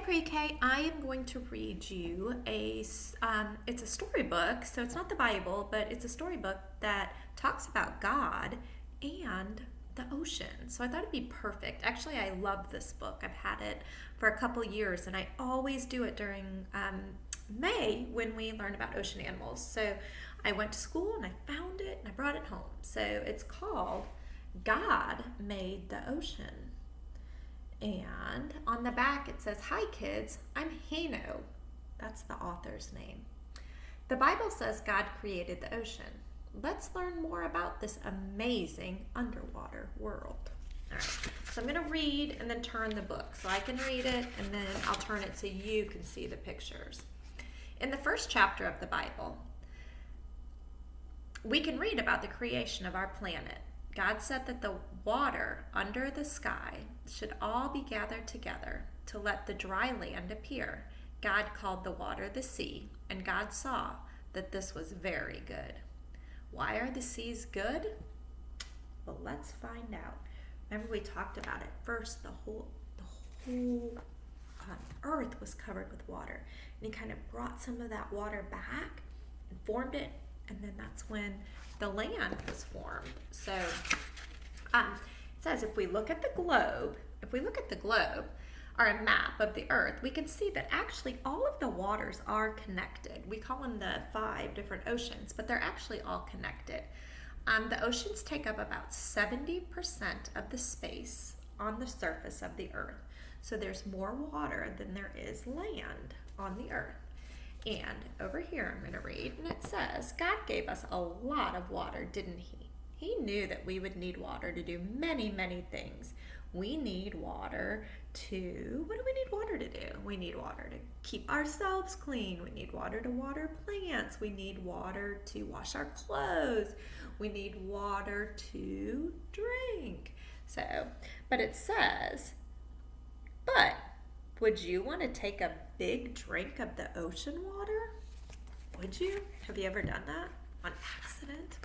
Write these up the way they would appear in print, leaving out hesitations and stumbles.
Pre-K. I am going to read you it's a storybook, so it's not the Bible, but it's a storybook that talks about God and the ocean. So I thought it'd be perfect. Actually, I love this book. I've had it for a couple years, and I always do it during May when we learn about ocean animals. So I went to school and I found it and I brought it home. So it's called God Made the Ocean. And on the back it says, "Hi kids, I'm Hano." That's the author's name. The Bible says God created the ocean. Let's learn more about this amazing underwater world. All right, so I'm going to read and then turn the book. So I can read it and then I'll turn it so you can see the pictures. In the first chapter of the Bible, we can read about the creation of our planet. God said that the water under the sky should all be gathered together to let the dry land appear. God called the water the sea, and God saw that this was very good. Why are the seas good? Well, let's find out. Remember we talked about it first. The whole earth was covered with water, and he kind of brought some of that water back and formed it, and then that's when the land was formed. So it says if we look at the globe, or a map of the earth, we can see that actually all of the waters are connected. We call them the 5 different oceans, but they're actually all connected. The oceans take up about 70% of the space on the surface of the earth. So there's more water than there is land on the earth. And over here I'm going to read, and it says, God gave us a lot of water, didn't he? He knew that we would need water to do many, many things. We need water to, what do we need water to do? We need water to keep ourselves clean. We need water to water plants. We need water to wash our clothes. We need water to drink. So, but it says, but would you want to take a big drink of the ocean water? Would you? Have you ever done that on accident?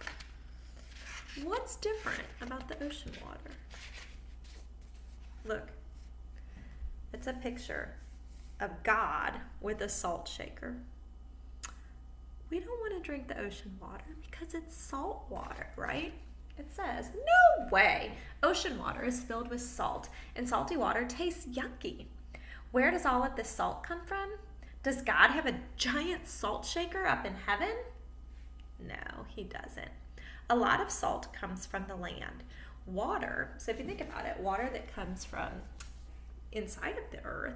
What's different about the ocean water? Look, it's a picture of God with a salt shaker. We don't want to drink the ocean water because it's salt water, right? It says, no way! Ocean water is filled with salt, and salty water tastes yucky. Where does all of this salt come from? Does God have a giant salt shaker up in heaven? No, he doesn't. A lot of salt comes from the land. Water, so if you think about it, water that comes from inside of the earth,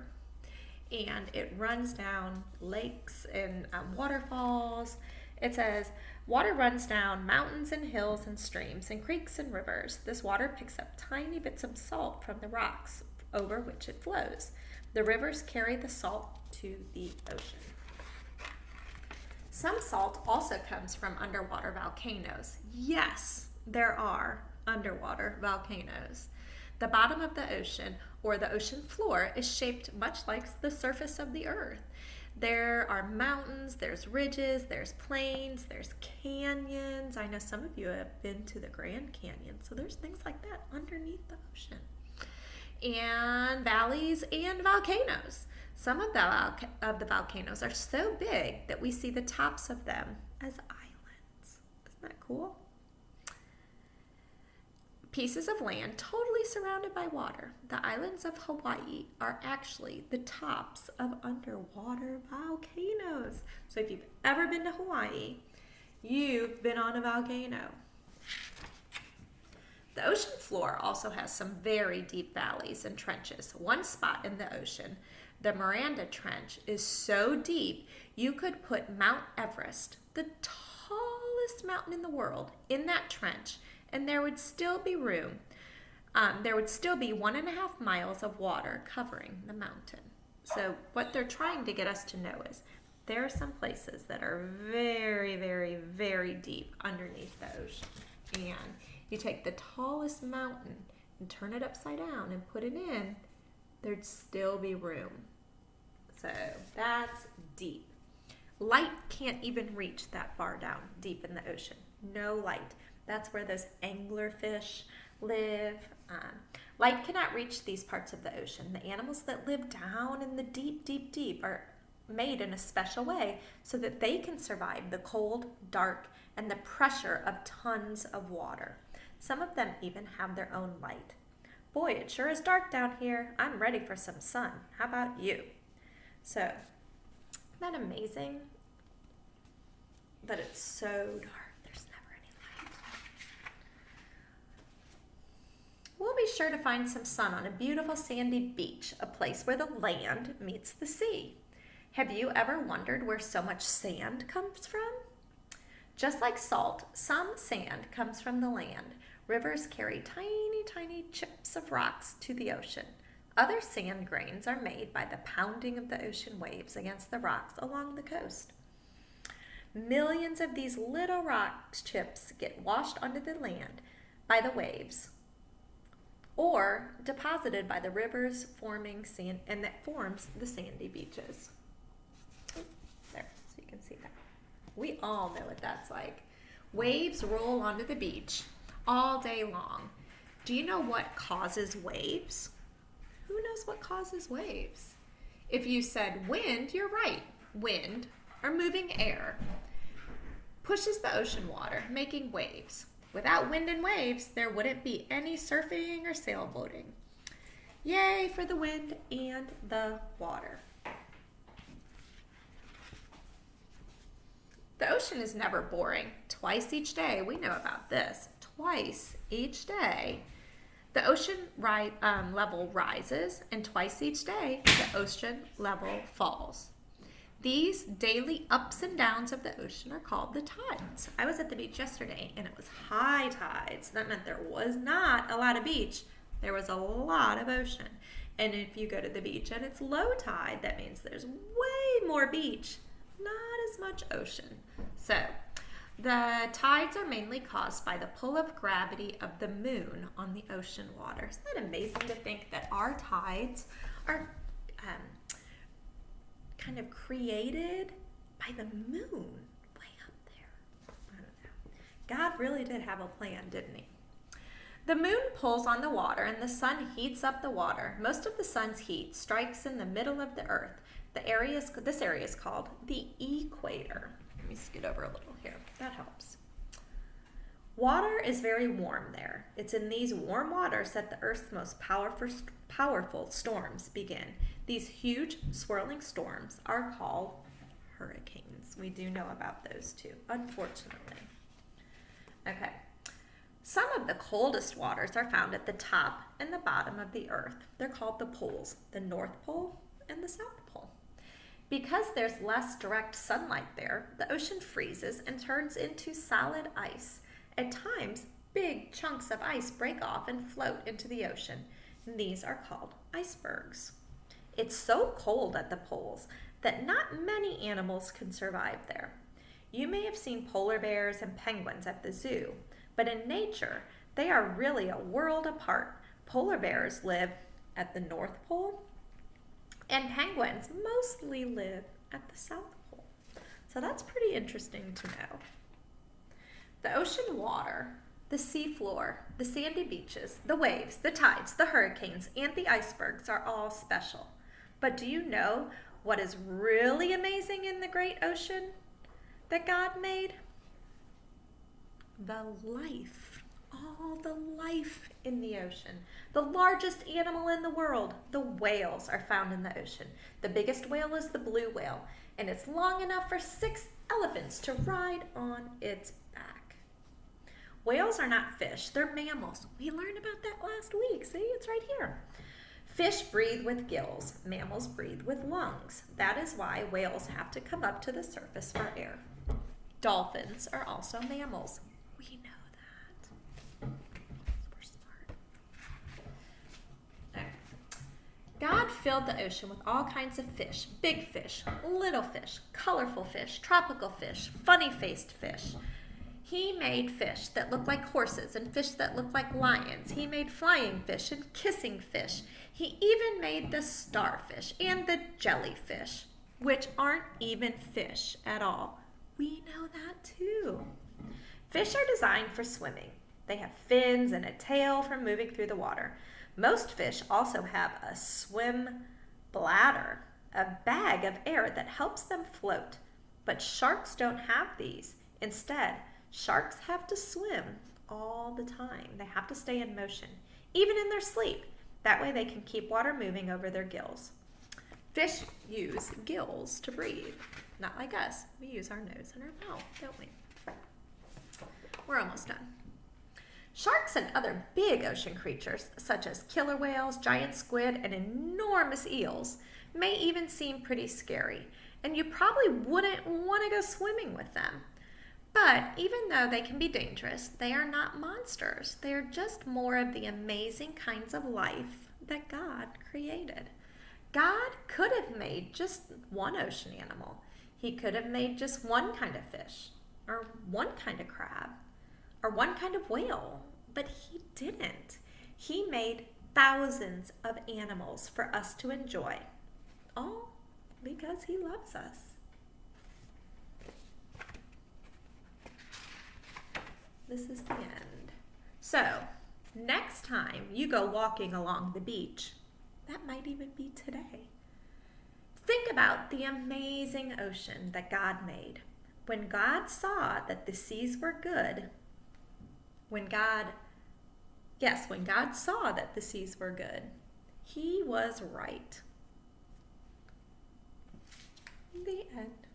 and it runs down lakes and waterfalls. It says, water runs down mountains and hills and streams and creeks and rivers. This water picks up tiny bits of salt from the rocks over which it flows. The rivers carry the salt to the ocean. Some salt also comes from underwater volcanoes. Yes, there are underwater volcanoes. The bottom of the ocean, or the ocean floor, is shaped much like the surface of the earth. There are mountains, there's ridges, there's plains, there's canyons. I know some of you have been to the Grand Canyon, so there's things like that underneath the ocean. And valleys and volcanoes. Some of the volcanoes are so big that we see the tops of them as islands. Isn't that cool? Pieces of land totally surrounded by water. The islands of Hawaii are actually the tops of underwater volcanoes. So if you've ever been to Hawaii, you've been on a volcano. The ocean floor also has some very deep valleys and trenches. One spot in the ocean, the Miranda Trench, is so deep you could put Mount Everest, the tallest mountain in the world, in that trench, and there would still be room. There would still be 1.5 miles of water covering the mountain. So what they're trying to get us to know is there are some places that are very, very, very deep underneath the ocean. And you take the tallest mountain and turn it upside down and put it in, there'd still be room. So that's deep. Light can't even reach that far down deep in the ocean. No light. That's where those anglerfish live. Light cannot reach these parts of the ocean. The animals that live down in the deep, deep, deep are made in a special way so that they can survive the cold, dark, and the pressure of tons of water. Some of them even have their own light. Boy, it sure is dark down here. I'm ready for some sun. How about you? So, isn't that amazing? But it's so dark. There's never any light. We'll be sure to find some sun on a beautiful sandy beach, a place where the land meets the sea. Have you ever wondered where so much sand comes from? Just like salt, some sand comes from the land. Rivers carry tiny, tiny chips of rocks to the ocean. Other sand grains are made by the pounding of the ocean waves against the rocks along the coast. Millions of these little rock chips get washed onto the land by the waves or deposited by the rivers forming sand, and that forms the sandy beaches. There, so you can see that. We all know what that's like. Waves roll onto the beach all day long. Do you know what causes waves? Who knows what causes waves? If you said wind, you're right. Wind, or moving air, pushes the ocean water, making waves. Without wind and waves, there wouldn't be any surfing or sailboating. Yay for the wind and the water. The ocean is never boring. Twice each day, we know about this. Twice each day, the ocean level rises, and twice each day, the ocean level falls. These daily ups and downs of the ocean are called the tides. I was at the beach yesterday, and it was high tides. That meant there was not a lot of beach. There was a lot of ocean. And if you go to the beach and it's low tide, that means there's way more beach, not as much ocean. So, the tides are mainly caused by the pull of gravity of the moon on the ocean water. Isn't that amazing to think that our tides are kind of created by the moon way up there? I don't know. God really did have a plan, didn't he? The moon pulls on the water and the sun heats up the water. Most of the sun's heat strikes in the middle of the earth. This area is called the equator. Let me scoot over a little here. That helps. Water is very warm there. It's in these warm waters that the Earth's most powerful storms begin. These huge swirling storms are called hurricanes. We do know about those too, unfortunately. Okay. Some of the coldest waters are found at the top and the bottom of the Earth. They're called the poles, the North Pole and the South Pole. Because there's less direct sunlight there, the ocean freezes and turns into solid ice. At times, big chunks of ice break off and float into the ocean. And these are called icebergs. It's so cold at the poles that not many animals can survive there. You may have seen polar bears and penguins at the zoo, but in nature, they are really a world apart. Polar bears live at the North Pole, and penguins mostly live at the South Pole. So that's pretty interesting to know. The ocean water, the seafloor, the sandy beaches, the waves, the tides, the hurricanes, and the icebergs are all special. But do you know what is really amazing in the great ocean that God made? The life. All the life in the ocean. The largest animal in the world, the whales, are found in the ocean. The biggest whale is the blue whale, and it's long enough for 6 elephants to ride on its back. Whales are not fish, they're mammals. We learned about that last week. See, it's right here. Fish breathe with gills. Mammals breathe with lungs. That is why whales have to come up to the surface for air. Dolphins are also mammals. We know that. We're smart. Okay. God filled the ocean with all kinds of fish. Big fish, little fish, colorful fish, tropical fish, funny-faced fish. He made fish that look like horses and fish that look like lions. He made flying fish and kissing fish. He even made the starfish and the jellyfish, which aren't even fish at all. We know that too. Fish are designed for swimming. They have fins and a tail for moving through the water. Most fish also have a swim bladder, a bag of air that helps them float. But sharks don't have these. Instead, sharks have to swim all the time. They have to stay in motion, even in their sleep. That way they can keep water moving over their gills. Fish use gills to breathe. Not like us. We use our nose and our mouth, don't we? We're almost done. Sharks and other big ocean creatures, such as killer whales, giant squid, and enormous eels, may even seem pretty scary, and you probably wouldn't want to go swimming with them. But even though they can be dangerous, they are not monsters. They are just more of the amazing kinds of life that God created. God could have made just one ocean animal. He could have made just one kind of fish, or one kind of crab, or one kind of whale, but he didn't. He made thousands of animals for us to enjoy, all because he loves us. This is the end. So, next time you go walking along the beach, that might even be today, think about the amazing ocean that God made. When God saw that the seas were good, when God saw that the seas were good, he was right. The end.